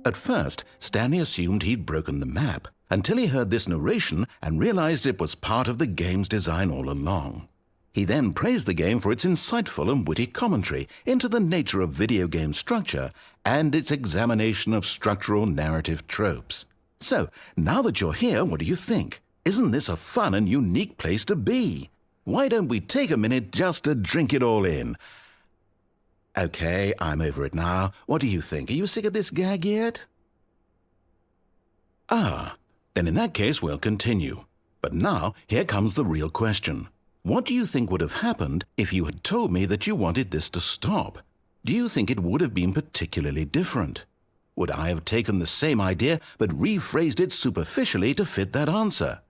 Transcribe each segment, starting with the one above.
At first, Stanley assumed he'd broken the map until he heard this narration and realized it was part of the game's design all along. He then praised the game for its insightful and witty commentary into the nature of video game structure and its examination of structural narrative tropes. So, now that you're here, what do you think? Isn't this a fun and unique place to be? Why don't we take a minute just to drink it all in? Okay, I'm over it now. What do you think? Are you sick of this gag yet? Then in that case we'll continue. But now, here comes the real question. What do you think would have happened if you had told me that you wanted this to stop? Do you think it would have been particularly different? Would I have taken the same idea but rephrased it superficially to fit that answer?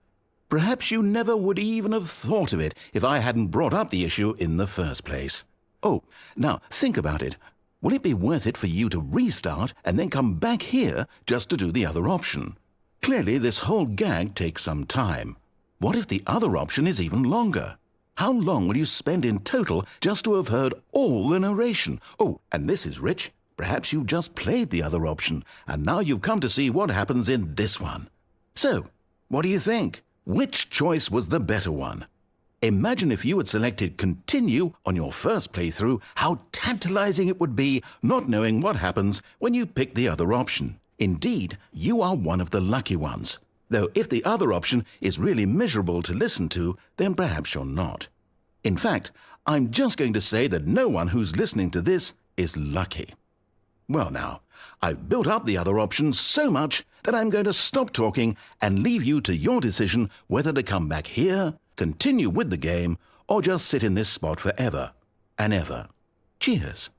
Perhaps you never would even have thought of it if I hadn't brought up the issue in the first place. Oh, now think about it. Will it be worth it for you to restart and then come back here just to do the other option? Clearly, this whole gag takes some time. What if the other option is even longer? How long will you spend in total just to have heard all the narration? Oh, and this is rich. Perhaps you've just played the other option, and now you've come to see what happens in this one. So, what do you think? Which choice was the better one? Imagine if you had selected Continue on your first playthrough, how tantalizing it would be not knowing what happens when you pick the other option. Indeed, you are one of the lucky ones. Though if the other option is really miserable to listen to, then perhaps you're not. In fact, I'm just going to say that no one who's listening to this is lucky. Well now, I've built up the other option so much that I'm going to stop talking and leave you to your decision whether to come back here, continue with the game, or just sit in this spot forever and ever. Cheers.